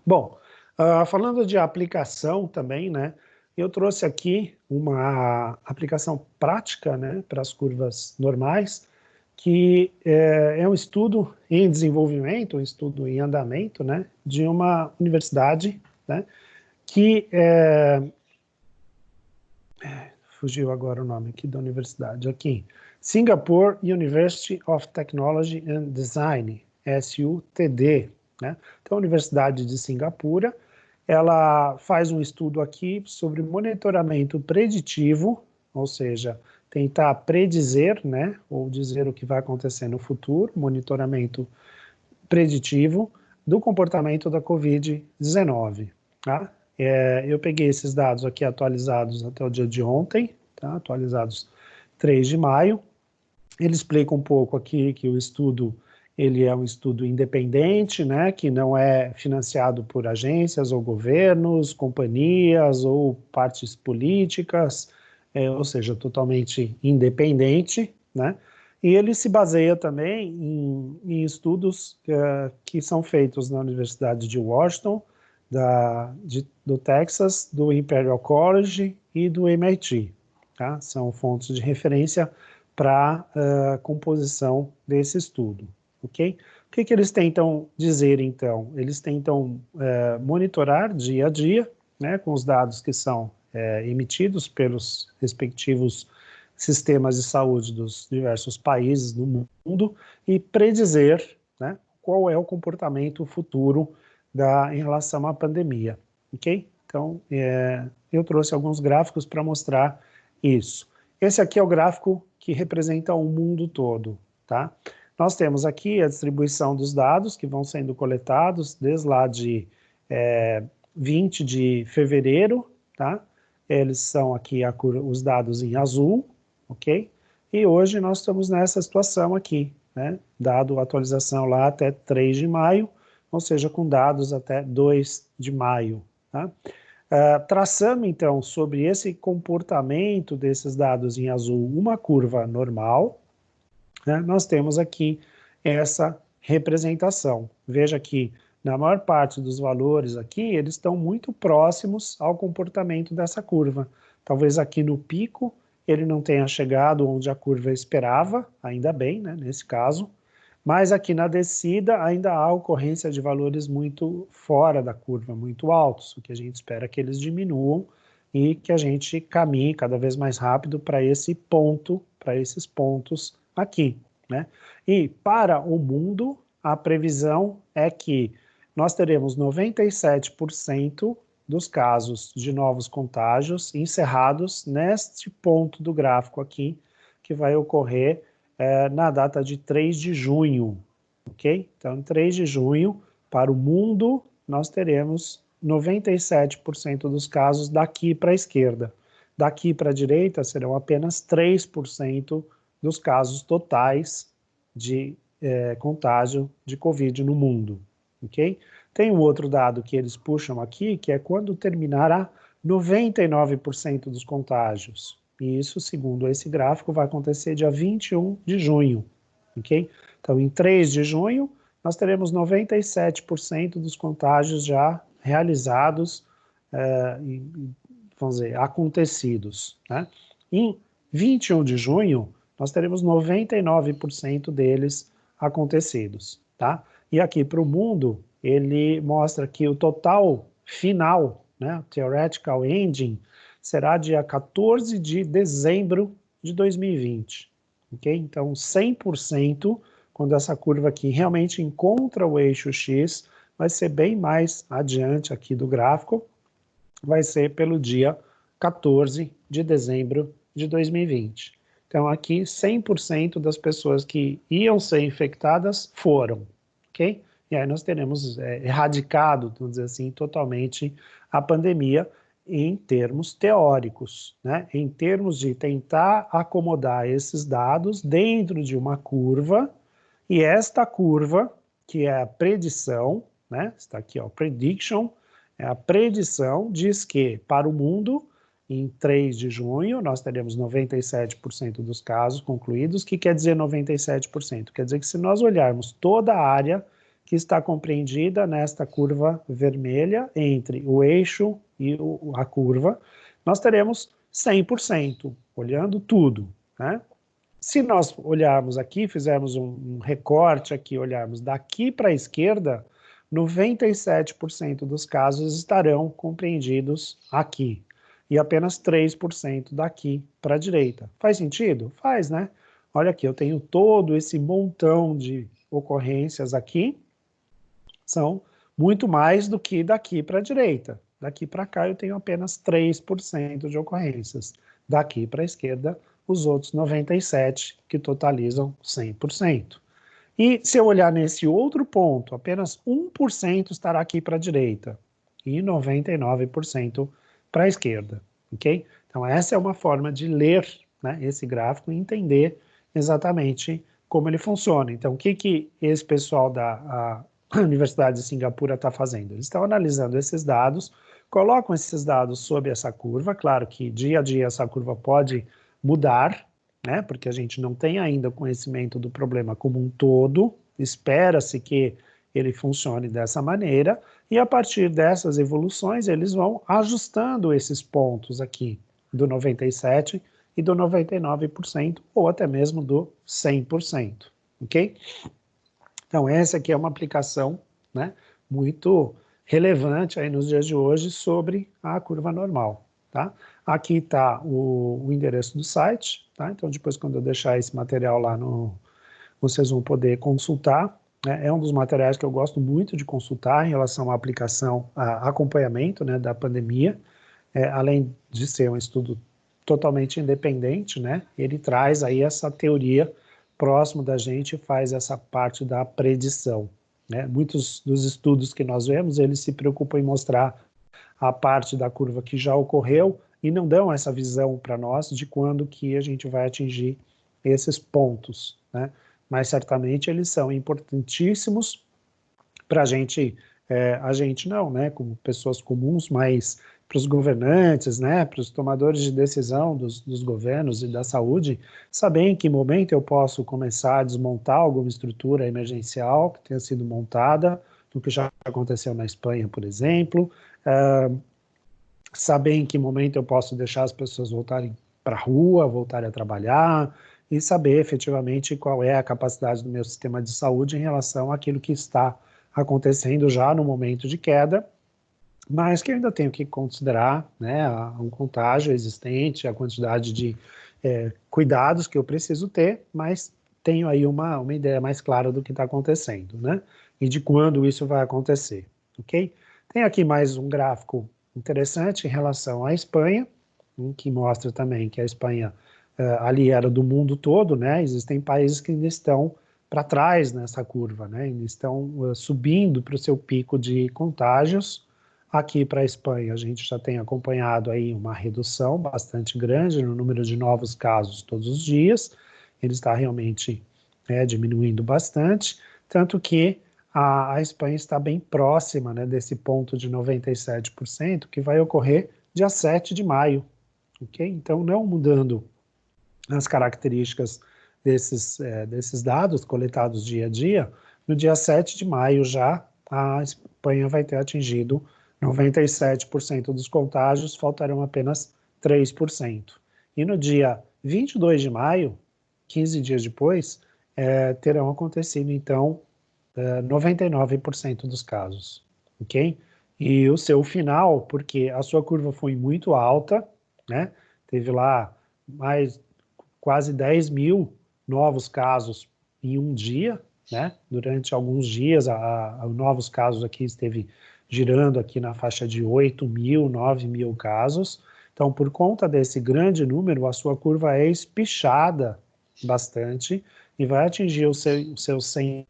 Bom, falando de aplicação também, né, eu trouxe aqui uma aplicação prática, né, para as curvas normais, que é um estudo em desenvolvimento, um estudo em andamento, né, de uma universidade, né, que fugiu agora o nome aqui da universidade, aqui, Singapore University of Technology and Design, SUTD, né? Então, a Universidade de Singapura, ela faz um estudo aqui sobre monitoramento preditivo, ou seja, tentar predizer, né, ou dizer o que vai acontecer no futuro, monitoramento preditivo do comportamento da Covid-19, tá? Eu peguei esses dados aqui atualizados até o dia de ontem, tá? Atualizados 3 de maio. Ele explica um pouco aqui que o estudo, ele é um estudo independente, né, que não é financiado por agências ou governos, companhias ou partes políticas, ou seja, totalmente independente, né? E ele se baseia também em estudos que são feitos na Universidade de Washington, do Texas, do Imperial College e do MIT. Tá? São fontes de referência para a composição desse estudo. Okay? O que eles tentam dizer, então? Eles tentam monitorar dia a dia, né, com os dados que são emitidos pelos respectivos sistemas de saúde dos diversos países do mundo e predizer, né, qual é o comportamento futuro em relação à pandemia, ok? Então, eu trouxe alguns gráficos para mostrar isso. Esse aqui é o gráfico que representa o mundo todo, tá? Nós temos aqui a distribuição dos dados que vão sendo coletados desde lá de 20 de fevereiro, tá? Eles são aqui os dados em azul, ok? E hoje nós estamos nessa situação aqui, né? Dado a atualização lá até 3 de maio, ou seja, com dados até 2 de maio, tá? Traçando, então, sobre esse comportamento desses dados em azul, uma curva normal, né? Nós temos aqui essa representação. Veja que, na maior parte dos valores aqui, eles estão muito próximos ao comportamento dessa curva. Talvez aqui no pico, ele não tenha chegado onde a curva esperava, ainda bem, né, nesse caso, mas aqui na descida ainda há ocorrência de valores muito fora da curva, muito altos, o que a gente espera que eles diminuam e que a gente caminhe cada vez mais rápido para esse ponto, para esses pontos aqui, né? E para o mundo, a previsão é que nós teremos 97% dos casos de novos contágios encerrados neste ponto do gráfico aqui, que vai ocorrer na data de 3 de junho, ok? Então, em 3 de junho, para o mundo, nós teremos 97% dos casos daqui para a esquerda. Daqui para a direita serão apenas 3% dos casos totais de contágio de Covid no mundo, ok? Tem um outro dado que eles puxam aqui, que é quando terminará 99% dos contágios. E isso, segundo esse gráfico, vai acontecer dia 21 de junho, ok? Então, em 3 de junho, nós teremos 97% dos contágios já realizados, vamos dizer, acontecidos, né? Em 21 de junho, nós teremos 99% deles acontecidos, tá? E aqui para o mundo, ele mostra que o total final, né, Theoretical Ending, será dia 14 de dezembro de 2020, ok? Então, 100%, quando essa curva aqui realmente encontra o eixo X, vai ser bem mais adiante aqui do gráfico, vai ser pelo dia 14 de dezembro de 2020. Então, aqui, 100% das pessoas que iam ser infectadas foram, ok? E aí nós teremos erradicado, vamos dizer assim, totalmente a pandemia em termos teóricos, né? Em termos de tentar acomodar esses dados dentro de uma curva, e esta curva, que é a predição, né? Está aqui, ó, prediction, a predição diz que para o mundo, em 3 de junho, nós teremos 97% dos casos concluídos. O que quer dizer 97%? Quer dizer que se nós olharmos toda a área que está compreendida nesta curva vermelha entre o eixo e a curva, nós teremos 100%, olhando tudo, né? Se nós olharmos aqui, fizermos um recorte aqui, olharmos daqui para a esquerda, 97% dos casos estarão compreendidos aqui, e apenas 3% daqui para a direita. Faz sentido? Faz, né? Olha aqui, eu tenho todo esse montão de ocorrências aqui, são muito mais do que daqui para a direita. Daqui para cá eu tenho apenas 3% de ocorrências. Daqui para a esquerda, os outros 97%, que totalizam 100%. E se eu olhar nesse outro ponto, apenas 1% estará aqui para a direita e 99% para a esquerda, ok? Então essa é uma forma de ler, né, esse gráfico e entender exatamente como ele funciona. Então o que esse pessoal da Universidade de Singapura está fazendo? Eles estão analisando esses dados, colocam esses dados sob essa curva, claro que dia a dia essa curva pode mudar, né, porque a gente não tem ainda conhecimento do problema como um todo, espera-se que ele funcione dessa maneira, e a partir dessas evoluções eles vão ajustando esses pontos aqui, do 97% e do 99%, ou até mesmo do 100%, ok? Então essa aqui é uma aplicação, né, muito relevante aí nos dias de hoje sobre a curva normal, tá? Aqui está o endereço do site, tá? Então depois quando eu deixar esse material lá vocês vão poder consultar, né? É um dos materiais que eu gosto muito de consultar em relação à aplicação, a acompanhamento, né, da pandemia, além de ser um estudo totalmente independente, né? Ele traz aí essa teoria próximo da gente e faz essa parte da predição, né? Muitos dos estudos que nós vemos, eles se preocupam em mostrar a parte da curva que já ocorreu e não dão essa visão para nós de quando que a gente vai atingir esses pontos, né? Mas certamente eles são importantíssimos para a gente não, né, como pessoas comuns, mas para os governantes, né, para os tomadores de decisão dos governos e da saúde, saber em que momento eu posso começar a desmontar alguma estrutura emergencial que tenha sido montada, o que já aconteceu na Espanha, por exemplo, saber em que momento eu posso deixar as pessoas voltarem para a rua, voltarem a trabalhar, e saber efetivamente qual é a capacidade do meu sistema de saúde em relação àquilo que está acontecendo já no momento de queda, mas que eu ainda tenho que considerar, né, um contágio existente, a quantidade de cuidados que eu preciso ter, mas tenho aí uma ideia mais clara do que está acontecendo, né, e de quando isso vai acontecer, ok? Tem aqui mais um gráfico interessante em relação à Espanha, que mostra também que a Espanha ali era do mundo todo, né, existem países que ainda estão para trás nessa curva, né, ainda estão subindo para o seu pico de contágios. Aqui para a Espanha a gente já tem acompanhado aí uma redução bastante grande no número de novos casos todos os dias, ele está realmente diminuindo bastante, tanto que a Espanha está bem próxima, né, desse ponto de 97%, que vai ocorrer dia 7 de maio, ok? Então não mudando as características desses dados coletados dia a dia, no dia 7 de maio já a Espanha vai ter atingido 97% dos contágios, faltarão apenas 3%. E no dia 22 de maio, 15 dias depois, terão acontecido, então, 99% dos casos, ok? E o seu final, porque a sua curva foi muito alta, né? Teve lá mais quase 10 mil novos casos em um dia, né? Durante alguns dias, novos casos aqui esteve girando aqui na faixa de 8 mil, 9 mil casos. Então, por conta desse grande número, a sua curva é espichada bastante e vai atingir o seu 100.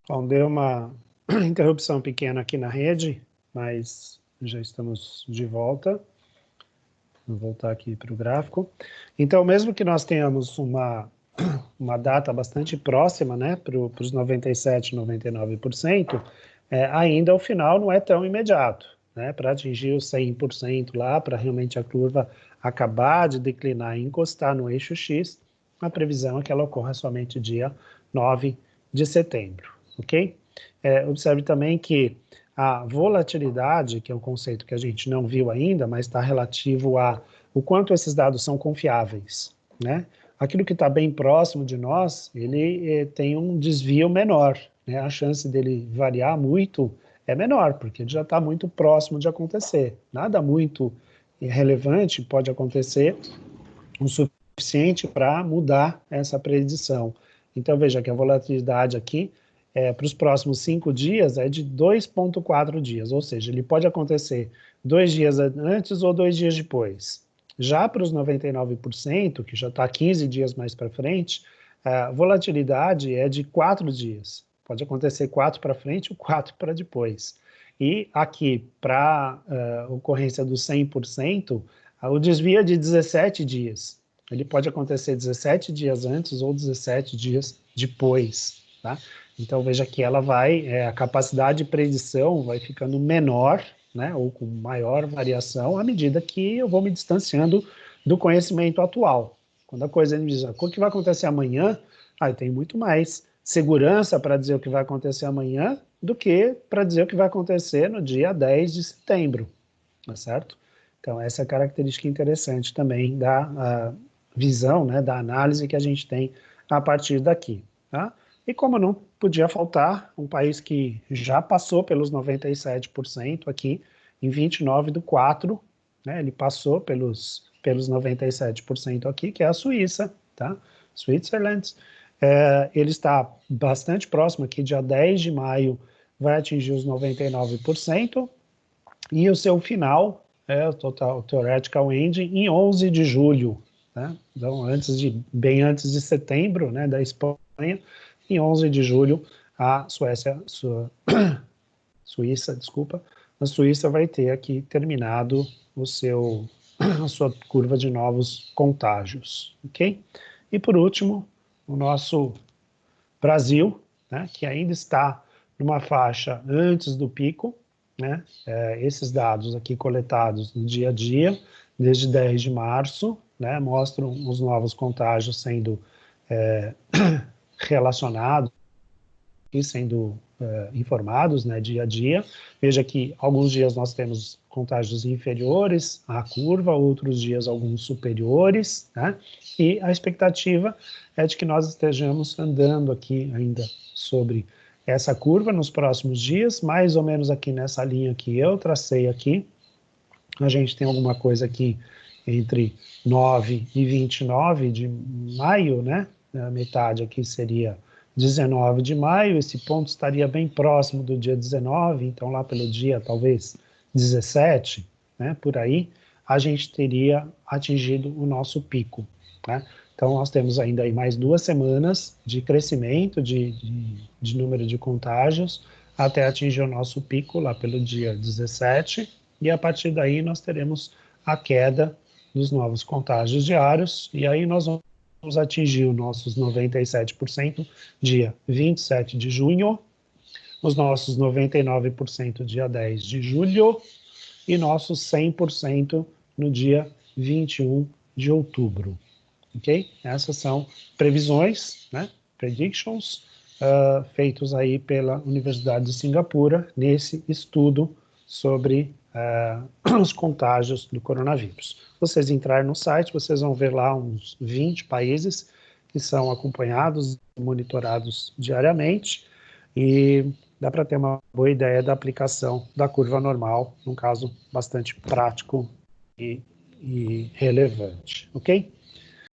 Bom, deu uma interrupção pequena aqui na rede, mas já estamos de volta. Vou voltar aqui para o gráfico. Então, mesmo que nós tenhamos uma data bastante próxima, né, para os 97%, 99%, ainda o final não é tão imediato, né, para atingir os 100% lá, para realmente a curva acabar de declinar e encostar no eixo X, a previsão é que ela ocorra somente dia 9 de setembro, ok? Observe também que a volatilidade, que é um conceito que a gente não viu ainda, mas está relativo a o quanto esses dados são confiáveis, né? Aquilo que está bem próximo de nós, ele tem um desvio menor, né? A chance dele variar muito é menor, porque ele já está muito próximo de acontecer. Nada muito relevante pode acontecer o suficiente para mudar essa predição. Então, veja que a volatilidade aqui, para os próximos 5 dias, é de 2,4 dias, ou seja, ele pode acontecer 2 dias antes ou 2 dias depois. Já para os 99%, que já está 15 dias mais para frente, a volatilidade é de 4 dias. Pode acontecer 4 para frente ou 4 para depois. E aqui, para a ocorrência do 100%, o desvio é de 17 dias. Ele pode acontecer 17 dias antes ou 17 dias depois, tá? Então, veja que ela vai, a capacidade de predição vai ficando menor, né, ou com maior variação, à medida que eu vou me distanciando do conhecimento atual. Quando a coisa me diz, o que vai acontecer amanhã, eu tenho muito mais segurança para dizer o que vai acontecer amanhã do que para dizer o que vai acontecer no dia 10 de setembro, tá certo? Então, essa é a característica interessante também da visão, né, da análise que a gente tem a partir daqui, tá? E como não podia faltar, um país que já passou pelos 97% aqui, em 29/4, né, ele passou pelos 97% aqui, que é a Suíça, tá? Switzerland. Ele está bastante próximo aqui, dia 10 de maio, vai atingir os 99%, e o seu final o Total Theoretical Ending em 11 de julho, né? Então, bem antes de setembro, né, da Espanha, em 11 de julho, a Suíça, a Suíça vai ter aqui terminado a sua curva de novos contágios, ok? E por último, o nosso Brasil, né, que ainda está numa faixa antes do pico, né? Esses dados aqui coletados no dia a dia, desde 10 de março, né, mostram os novos contágios sendo relacionados e sendo informados, né, dia a dia. Veja que alguns dias nós temos contágios inferiores à curva, outros dias alguns superiores, né? E a expectativa é de que nós estejamos andando aqui ainda sobre essa curva nos próximos dias, mais ou menos aqui nessa linha que eu tracei aqui. A gente tem alguma coisa aqui entre 9 e 29 de maio, né? A metade aqui seria 19 de maio, esse ponto estaria bem próximo do dia 19, então lá pelo dia talvez 17, né, por aí, a gente teria atingido o nosso pico, né? Então nós temos ainda aí mais 2 semanas de crescimento de número de contágios até atingir o nosso pico lá pelo dia 17, e a partir daí nós teremos a queda dos novos contágios diários, e aí nós vamos atingir os nossos 97% dia 27 de junho, os nossos 99% dia 10 de julho e nossos 100% no dia 21 de outubro, ok? Essas são previsões, né? Predictions, feitos aí pela Universidade de Singapura nesse estudo sobre os contágios do coronavírus. Se vocês entrarem no site, vocês vão ver lá uns 20 países que são acompanhados e monitorados diariamente, e dá para ter uma boa ideia da aplicação da curva normal, num caso bastante prático e relevante, ok?